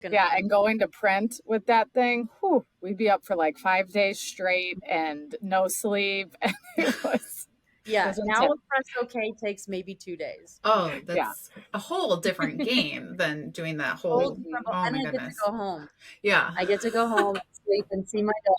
Yeah, and going to print with that thing, whew, we'd be up for like 5 days straight and no sleep. And it was, it Yeah, was now intense. a press okay takes maybe 2 days. Oh, Yeah. that's a whole different game than doing that Whole whole, different oh and my I get to goodness. go home. Yeah. I get to go home and sleep and see my dog.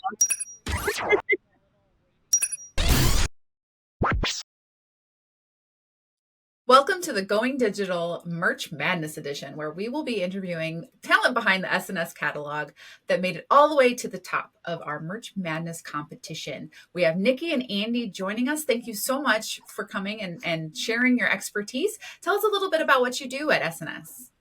Welcome to the Going Digital Merch Madness Edition, where we will be interviewing talent behind the S&S catalog that made it all the way to the top of our Merch Madness competition. We have Nikki and Andy joining us. Thank you so much for coming and sharing your expertise. Tell us a little bit about what you do at S&S.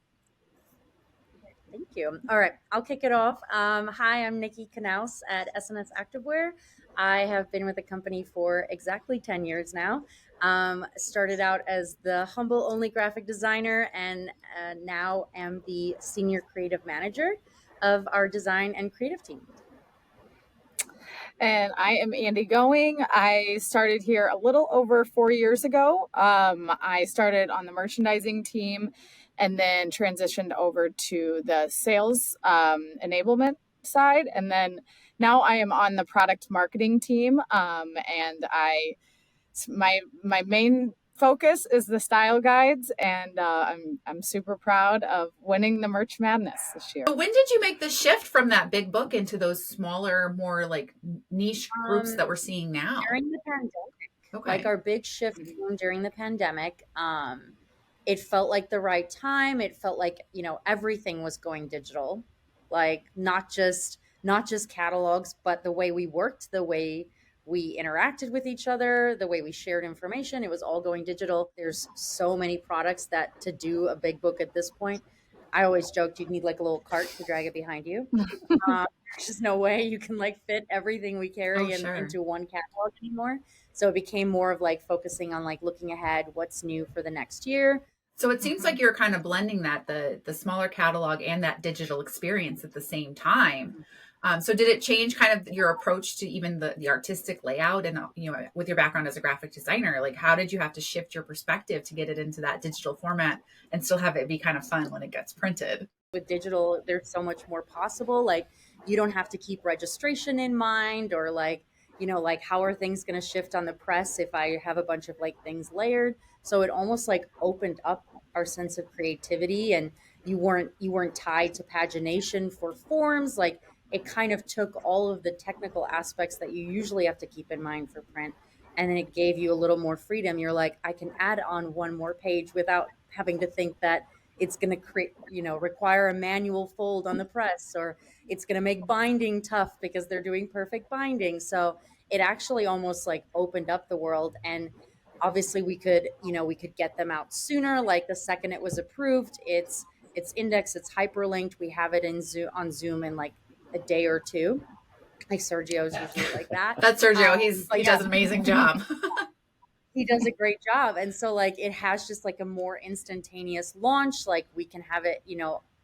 Thank you. All right, I'll kick it off. Hi, I'm Nikki Knaus at S&S Activewear. I have been with the company for exactly 10 years now. Started out as the humble only graphic designer and now am the senior creative manager of our design and creative team. And I am Andy Going. I started here a little over 4 years ago. I started on the merchandising team and then transitioned over to the sales enablement side. And then now I am on the product marketing team. And my main focus is the style guides, and I'm super proud of winning the Merch Madness this year. So when did you make the shift from that big book into those smaller, more like niche groups that we're seeing now? During the pandemic. Okay. Like our big shift came during the pandemic. It felt like the right time. It felt like, everything was going digital. Like not just catalogs, but the way we worked, the way we interacted with each other, the way we shared information, it was all going digital. There's so many products that to do a big book at this point, I always joked you'd need like a little cart to drag it behind you. There's just no way you can like fit everything we carry Sure. into one catalog anymore. So it became more of like focusing on like looking ahead, what's new for the next year. So it seems like you're kind of blending that the smaller catalog and that digital experience at the same time. So did it change kind of your approach to even the artistic layout and with your background as a graphic designer, like how did you have to shift your perspective to get it into that digital format and still have it be kind of fun when it gets printed? With digital, there's so much more possible. Like you don't have to keep registration in mind or like, like how are things going to shift on the press if I have a bunch of like things layered. So it almost like opened up our sense of creativity and you weren't tied to pagination for forms. Like it kind of took all of the technical aspects that you usually have to keep in mind for print and then it gave you a little more freedom. You're like, I can add on one more page without having to think that it's going to create, require a manual fold on the press, or it's going to make binding tough because they're doing perfect binding. So it actually almost like opened up the world. And obviously we could get them out sooner. Like the second it was approved, it's indexed, it's hyperlinked. We have it in Zoom on Zoom in like a day or two. Like Sergio's usually like that. That's Sergio. He does an amazing job. He does a great job. And so like it has just like a more instantaneous launch. Like we can have it,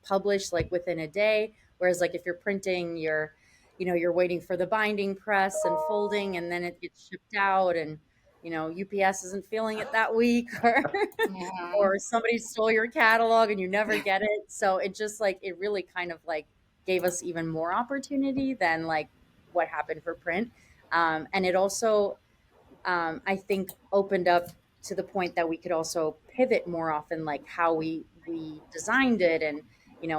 published like within a day. Whereas like if you're printing, you're waiting for the binding press and folding and then it gets shipped out and UPS isn't feeling it that week or somebody stole your catalog and you never get it. So it just like it really kind of like gave us even more opportunity than like what happened for print. And it also I think opened up to the point that we could also pivot more often, like how we designed it, and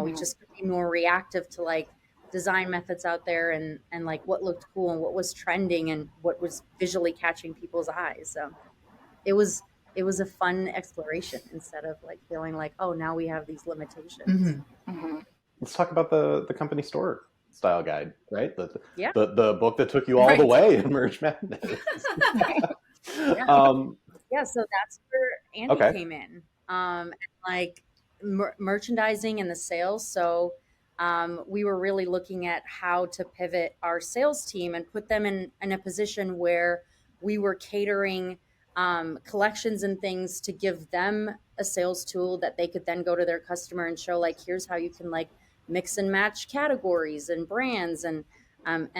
we just could be more reactive to like design methods out there, and like what looked cool and what was trending and what was visually catching people's eyes. So it was it was a fun exploration instead of like feeling like, oh, now we have these limitations. Let's talk about the company store style guide, right? Yeah. The book that took you all the way in Merch Madness. Yeah, so that's where Andy came in. And like merchandising and the sales. So we were really looking at how to pivot our sales team and put them in a position where we were catering collections and things to give them a sales tool that they could then go to their customer and show like, here's how you can like mix and match categories and brands and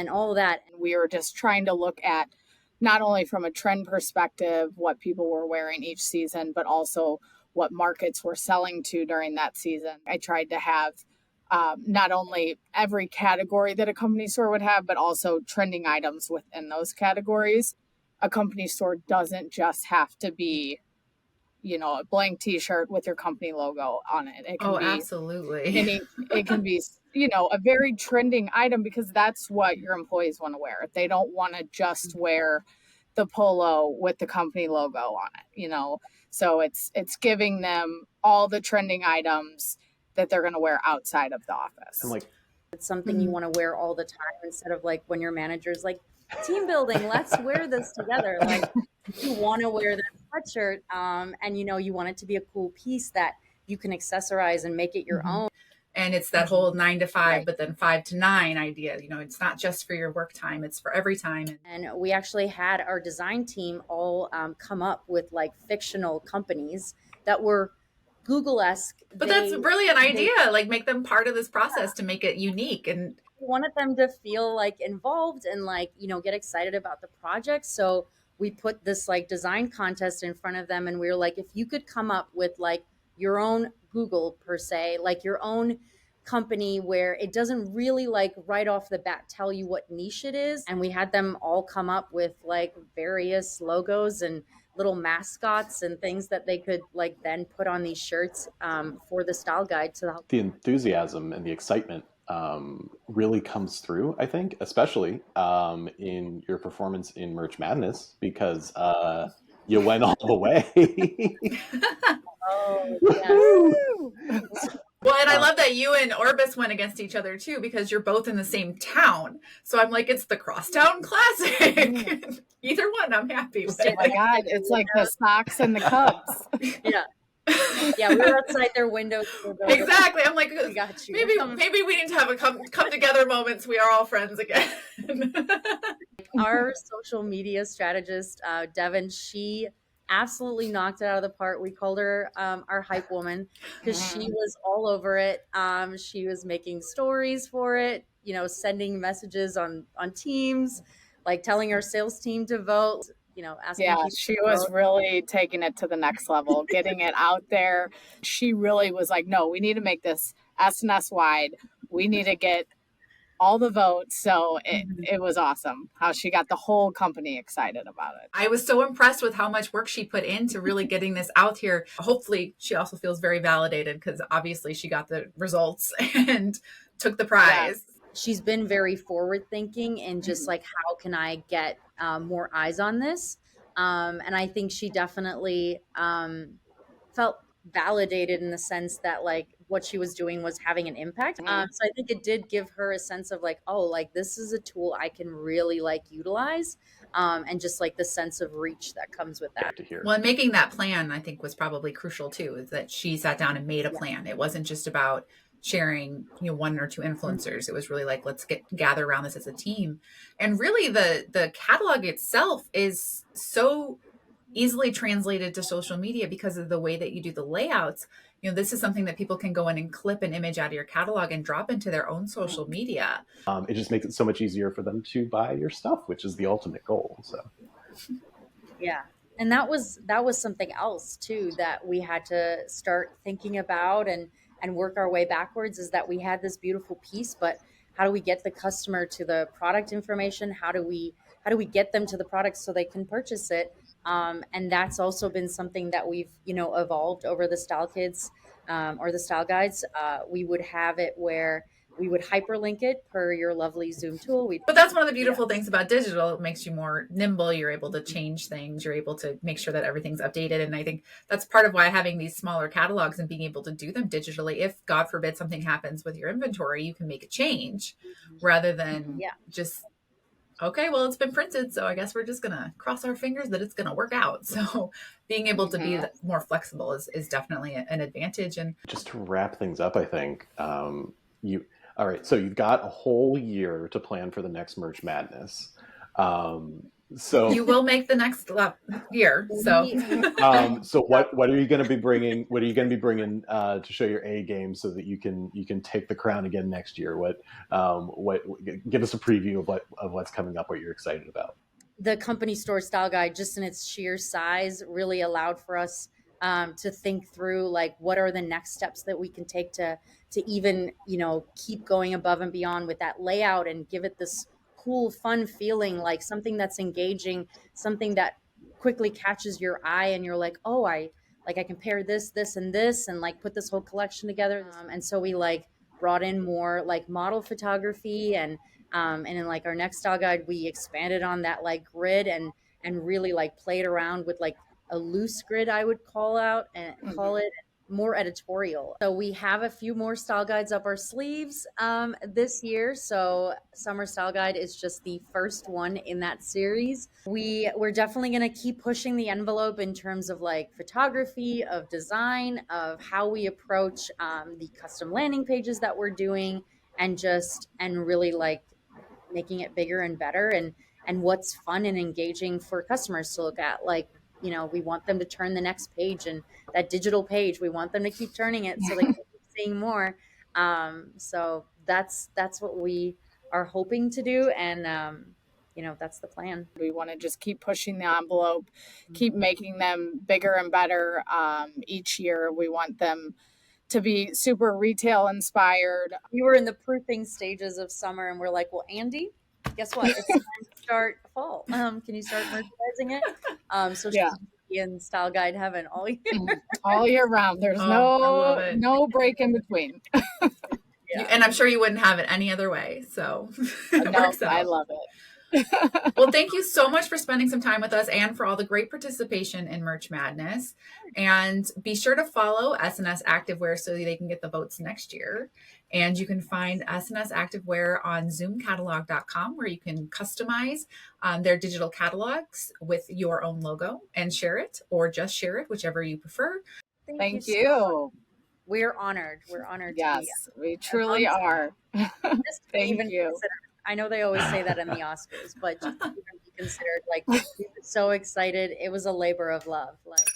all of that. And we were just trying to look at not only from a trend perspective, what people were wearing each season, but also what markets were selling to during that season. I tried to have not only every category that a company store would have, but also trending items within those categories. A company store doesn't just have to be, a blank t-shirt with your company logo on it. It can Oh, be absolutely. any, it can be, a very trending item, because that's what your employees want to wear. They don't want to just wear the polo with the company logo on it. So it's giving them all the trending items that they're going to wear outside of the office. And like, It's something you want to wear all the time, instead of like when your manager's like, team building, let's wear this together. Like, you want to wear that sweatshirt, and you want it to be a cool piece that you can accessorize and make it your own. And it's that whole 9 to 5, Right. but then 5 to 9 idea. It's not just for your work time, it's for every time. And we actually had our design team all come up with like fictional companies that were Google-esque. But that's a brilliant idea. Like, make them part of this process to make it unique. And We wanted them to feel like involved and like, get excited about the project. So we put this like design contest in front of them, and we were like, if you could come up with like your own Google per se, like your own company where it doesn't really like right off the bat tell you what niche it is. And we had them all come up with like various logos and little mascots and things that they could like then put on these shirts for the style guide to help. the enthusiasm and the excitement really comes through, I think, especially in your performance in Merch Madness, because you went all the way. Oh, yes. well, and I love that you and Orbis went against each other too, because you're both in the same town. So I'm like, it's the Crosstown Classic. Either one, I'm happy with. Oh my God, it's like the Sox and the Cubs. Yeah. Yeah, we were outside their windows. Exactly. I'm like, We got you. maybe we need to have a come together moments. We are all friends again. Our social media strategist, Devin, she absolutely knocked it out of the park. We called her our hype woman, because she was all over it. She was making stories for it, sending messages on Teams, like telling our sales team to vote. Asking Yeah, people she to was vote. really taking it to the next level, getting it out there. She really was like, no, we need to make this SNS wide. We need to get all the votes. So it was awesome how she got the whole company excited about it. I was so impressed with how much work she put into really getting this out here. Hopefully she also feels very validated, because obviously she got the results and took the prize. She's been very forward thinking and just like, how can I get more eyes on this? And I think she definitely felt validated in the sense that like what she was doing was having an impact. So I think it did give her a sense of like, oh, like this is a tool I can really like utilize. And just like the sense of reach that comes with that. To hear. Well, and making that plan, I think, was probably crucial too, is that she sat down and made a plan. It wasn't just about sharing, one or two influencers. It was really like, let's gather around this as a team. And really the catalog itself is so easily translated to social media because of the way that you do the layouts. This is something that people can go in and clip an image out of your catalog and drop into their own social media. It just makes it so much easier for them to buy your stuff, which is the ultimate goal. So Yeah. And that was something else too that we had to start thinking about and work our way backwards, is that we had this beautiful piece, but how do we get the customer to the product information? How do we get them to the product so they can purchase it? And that's also been something that we've, evolved over the Style Kids or the Style Guides. We would have it where we would hyperlink it per your lovely Zoom tool. But that's one of the beautiful things about digital. It makes you more nimble. You're able to change things. You're able to make sure that everything's updated. And I think that's part of why having these smaller catalogs and being able to do them digitally, if God forbid something happens with your inventory, you can make a change rather than just, okay, well, it's been printed, so I guess we're just going to cross our fingers that it's going to work out. So being able to be more flexible is definitely an advantage. And just to wrap things up, I think all right, so you've got a whole year to plan for the next Merch Madness. So you will make the next year. So, so what are you going to be bringing? What are you going to be bringing to show your A game so that you can take the crown again next year? What give us a preview of what's coming up, what you're excited about. The company store style guide, just in its sheer size, really allowed for us to think through like what are the next steps that we can take to even, you know, keep going above and beyond with that layout and give it this cool, fun feeling, like something that's engaging, something that quickly catches your eye and you're like, oh, I can pair this and this and like put this whole collection together. And so we like brought in more like model photography and in like our next style guide, we expanded on that like grid and really like played around with like a loose grid, I would call out and call it more editorial. So we have a few more style guides up our sleeves this year. So Summer Style Guide is just the first one in that series. We're definitely going to keep pushing the envelope in terms of like photography, of design, of how we approach the custom landing pages that we're doing, and really like making it bigger and better and what's fun and engaging for customers to look at. Like, you know, we want them to turn the next page, and that digital page, we want them to keep turning it so they can keep seeing more. So that's what we are hoping to do. And, you know, that's the plan. We want to just keep pushing the envelope, keep making them bigger and better. Each year, we want them to be super retail inspired. We were in the proofing stages of summer, and we're like, well, Andy, guess what? It's time to start fall. Can you start merchandising it? So she's in Style Guide heaven all year. All year round. There's no break in between. And I'm sure you wouldn't have it any other way. So it works out. I love it. Well, thank you so much for spending some time with us and for all the great participation in Merch Madness. And be sure to follow S&S Activewear so they can get the votes next year. And you can find S&S Activewear on zoomcatalog.com, where you can customize their digital catalogs with your own logo and share it, or just share it, whichever you prefer. Thank you. We're honored. We're honored. Yes, we truly are. Thank you. I know they always say that in the Oscars, but just to even be considered, like, we were so excited. It was a labor of love. Like.